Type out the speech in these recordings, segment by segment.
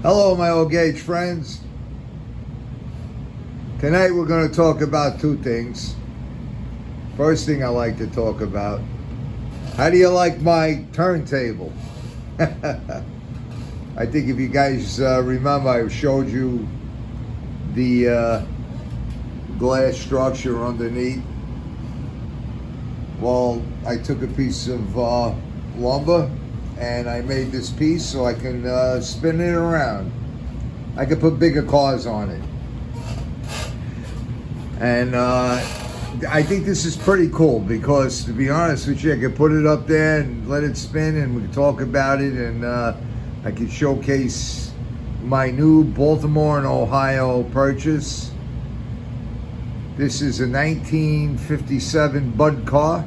Hello, my old gauge friends. Tonight we're going to talk about two things. First thing I like to talk about, how do you like my turntable? I think if you guys remember, I showed you the glass structure underneath. Well, I took a piece of lumber and I made this piece so I can spin it around. I could put bigger cars on it. And I think this is pretty cool because, to be honest with you, I could put it up there and let it spin and we can talk about it, and I could showcase my new Baltimore and Ohio purchase. This is a 1957 Bud car.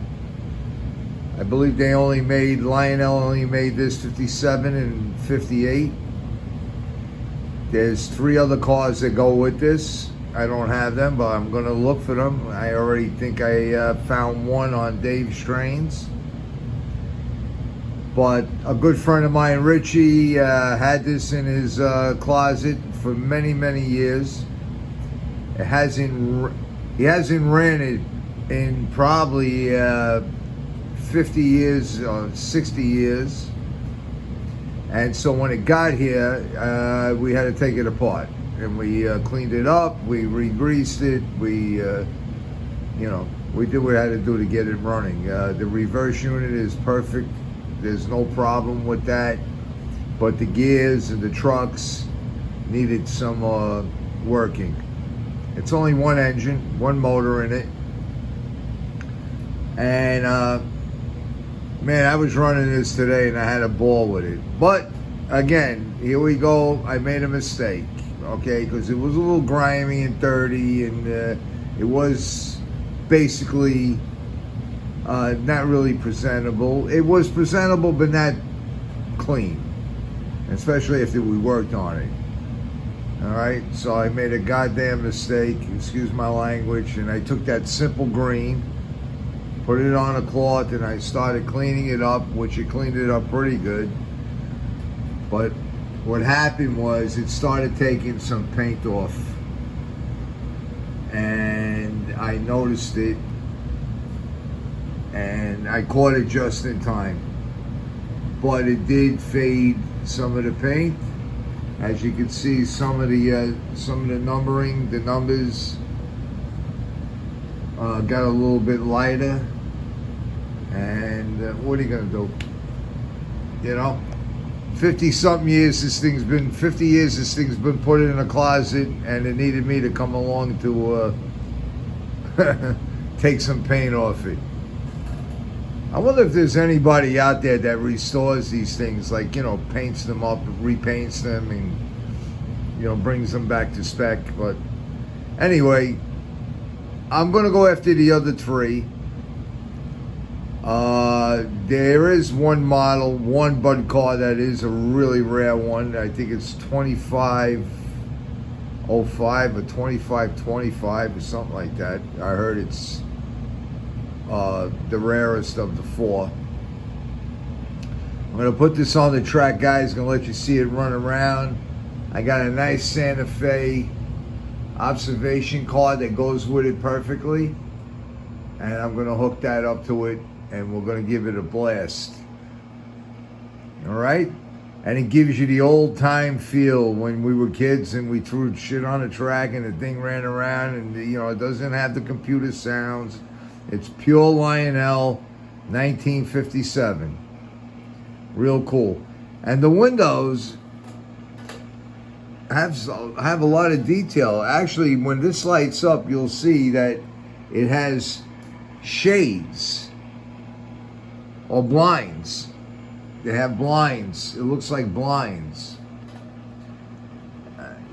I believe Lionel only made this 57 and 58. There's 3 other cars that go with this. I don't have them, but I'm gonna look for them. I already think I found one on Dave's Trains. But a good friend of mine, Richie, had this in his closet for many, many years. He hasn't ran it in probably 50 years or 60 years. And so when it got here, we had to take it apart. And we cleaned it up, we re-greased it, we did what I had to do to get it running. The reverse unit is perfect. There's no problem with that. But the gears and the trucks needed some working. It's only one engine, one motor in it. And man, I was running this today and I had a ball with it. But again, here we go. I made a mistake, okay? Because it was a little grimy and dirty, and it was basically not really presentable. It was presentable, but not clean, especially after we worked on it. All right, so I made a goddamn mistake, excuse my language, and I took that simple green, put it on a cloth, and I started cleaning it up, which it cleaned it up pretty good. But what happened was it started taking some paint off, and I noticed it, and I caught it just in time. But it did fade some of the paint. As you can see, some of the numbering, the numbers got a little bit lighter. And what are you gonna do? You know, 50 years this thing's been put in a closet, and it needed me to come along to take some paint off it. I wonder if there's anybody out there that restores these things, like, paints them up, repaints them, and brings them back to spec. But anyway, I'm gonna go after the other 3. There is one model, one Bud car that is a really rare one. I think it's 2505 or 2525 or something like that. I heard it's the rarest of the 4. I'm gonna put this on the track, guys. Gonna let you see it run around. I got a nice Santa Fe observation card that goes with it perfectly, and I'm gonna hook that up to it, and we're gonna give it a blast. All right? And it gives you the old time feel when we were kids and we threw shit on a track and the thing ran around, and it doesn't have the computer sounds. It's pure Lionel 1957. Real cool. And the windows have a lot of detail. Actually, when this lights up, you'll see that it has shades or blinds. They have blinds. It looks like blinds.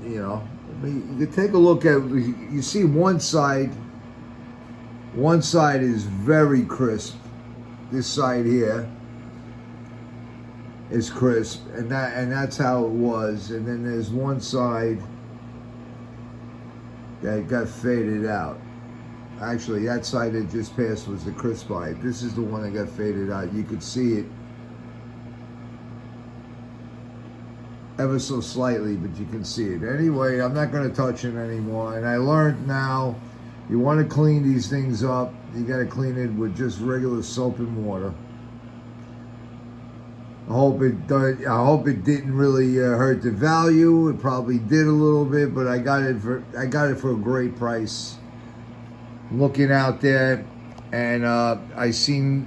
You can take a look at. You see one side. One side is very crisp. This side here is crisp, and that's how it was. And then there's one side that got faded out. Actually, that side that just passed was the crisp side. This is the one that got faded out. You could see it ever so slightly, but you can see it. Anyway, I'm not going to touch it anymore. And I learned now, you want to clean these things up, you got to clean it with just regular soap and water. I hope it didn't really hurt the value. It probably did a little bit, but I got it for a great price. Looking out there, and I seen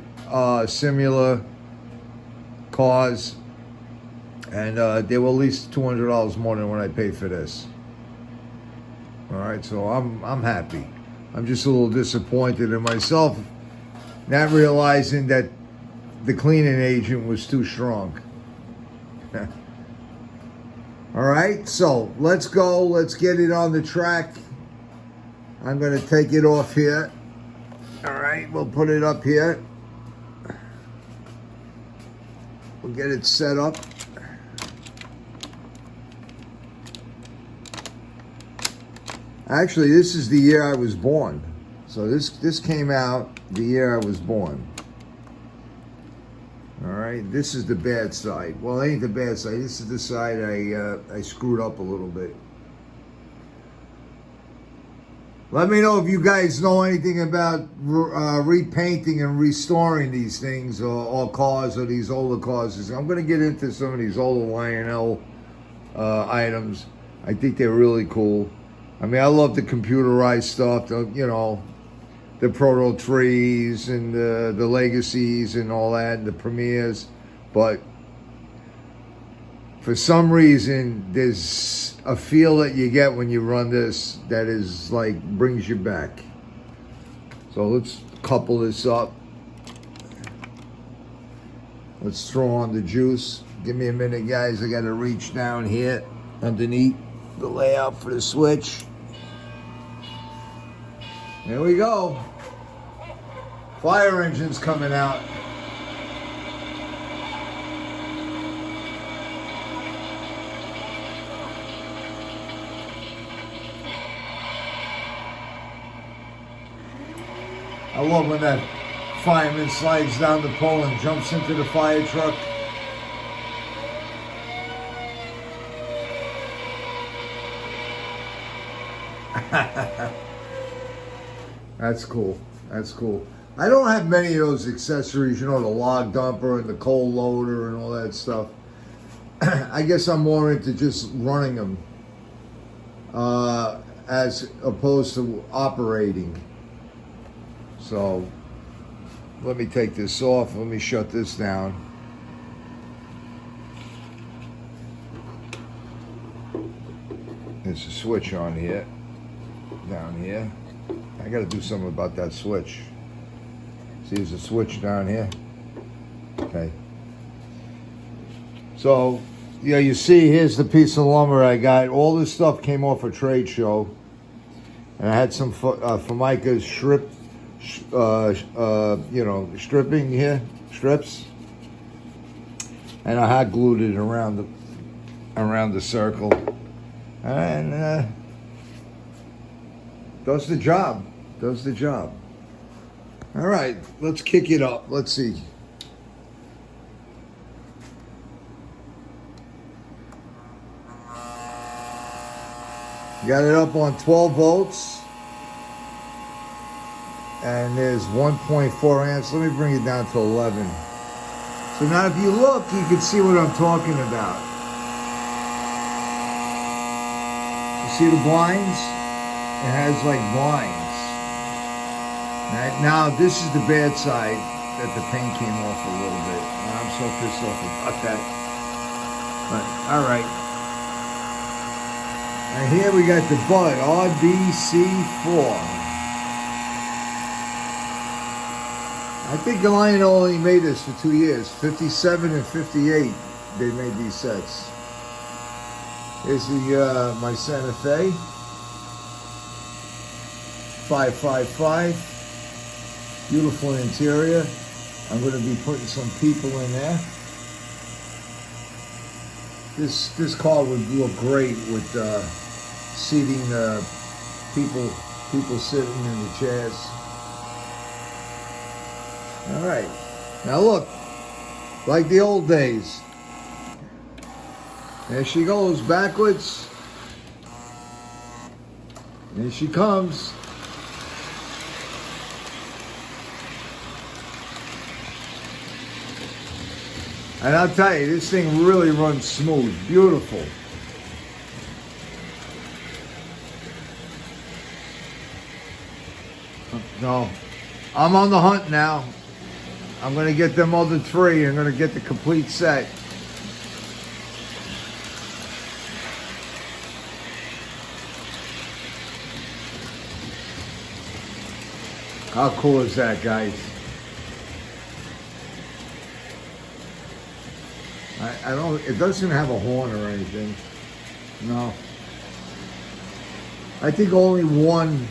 similar cars, and they were at least $200 more than what I paid for this. All right, so I'm happy. I'm just a little disappointed in myself, not realizing that the cleaning agent was too strong. All right, so let's go. Let's get it on the track. I'm going to take it off here. All right, we'll put it up here. We'll get it set up. Actually, this is the year I was born. So this came out the year I was born. All right, this is the bad side. Well, it ain't the bad side. This is the side I screwed up a little bit. Let me know if you guys know anything about repainting and restoring these things or cars, or these older cars. I'm going to get into some of these older Lionel items. I think they're really cool. I mean, I love the computerized stuff, the Proto Trees and the Legacies and all that, and the Premieres. But for some reason, there's a feel that you get when you run this that is like, brings you back. So let's couple this up. Let's throw on the juice. Give me a minute, guys. I got to reach down here underneath the layout for the switch. There we go. Fire engine's coming out. I love when that fireman slides down the pole and jumps into the fire truck. That's cool. That's cool. I don't have many of those accessories, the log dumper and the coal loader and all that stuff. I guess I'm more into just running them as opposed to operating. So let me take this off. Let me shut this down. There's a switch on here, down here. I got to do something about that switch. See, there's a switch down here. Okay. So, yeah, you see, here's the piece of lumber I got. All this stuff came off a trade show. And I had some Formica stripping here, strips. And I hot glued it around the circle. And does the job. Does the job. All right, let's kick it up. Let's see. Got it up on 12 volts. And there's 1.4 amps. Let me bring it down to 11. So now if you look, you can see what I'm talking about. You see the blinds? It has like blinds. Now this is the bad side, that the paint came off a little bit. And I'm so pissed off about that. But all right. And here we got the Bud RBC4. I think Lionel only made this for 2 years. 57 and 58, they made these sets. Here's the my Santa Fe. 555. Beautiful interior. I'm going to be putting some people in there. This car would look great with seating people sitting in the chairs. All right. Now look, like the old days. There she goes, backwards. Here she comes. And I'll tell you, this thing really runs smooth. Beautiful. No, I'm on the hunt now. I'm going to get them other three. I'm going to get the complete set. How cool is that, guys? I don't, it doesn't have a horn or anything. No. I think only one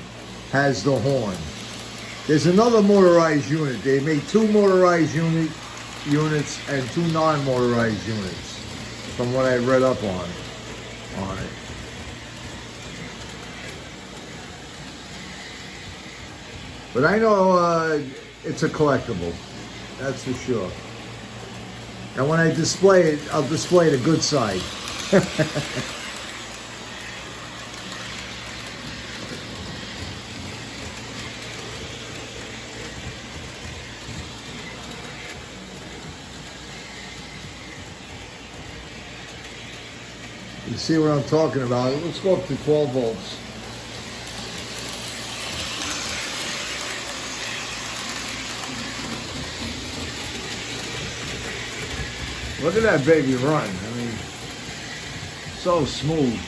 has the horn. There's another motorized unit. They made two motorized units and two non-motorized units, from what I read up on it. But I know it's a collectible. That's for sure. And when I display it, I'll display the good side. You see what I'm talking about? Let's go up to 12 volts. Look at that baby run. I mean, so smooth.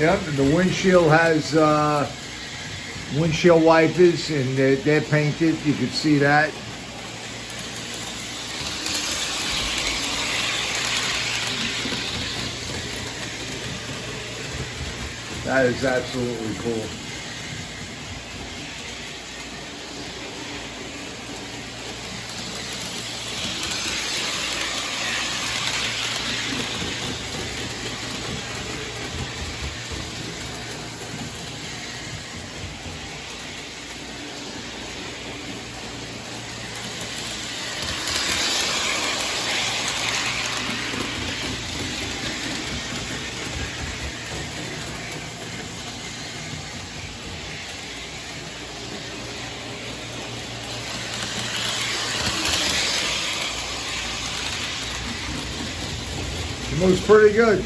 Yep, the windshield has windshield wipers, and they're painted. You can see that. That is absolutely cool. It moves pretty good.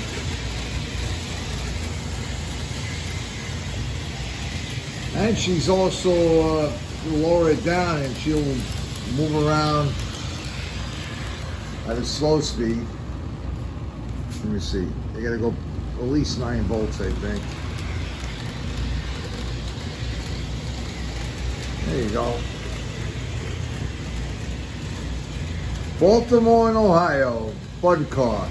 And she's also lower it down and she'll move around at a slow speed. Let me see. They gotta go at least 9 volts, I think. There you go. Baltimore and Ohio, Bud car.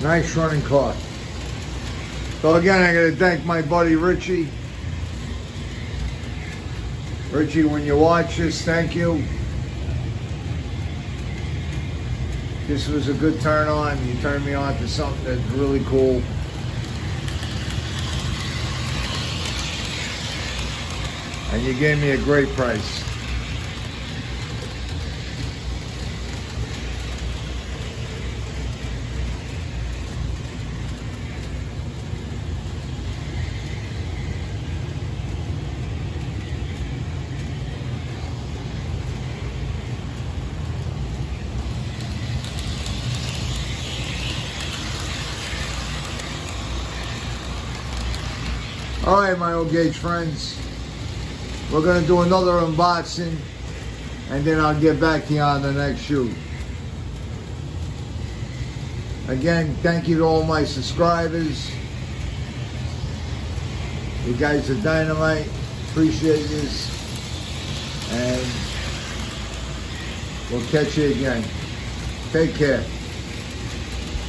Nice running car. So again, I got to thank my buddy Richie. Richie, when you watch this, thank you. This was a good turn on. You turned me on to something that's really cool. And you gave me a great price. All right, my old gauge friends, we're going to do another unboxing, and then I'll get back to you on the next shoot. Again, thank you to all my subscribers. You guys are dynamite. Appreciate this. And we'll catch you again. Take care.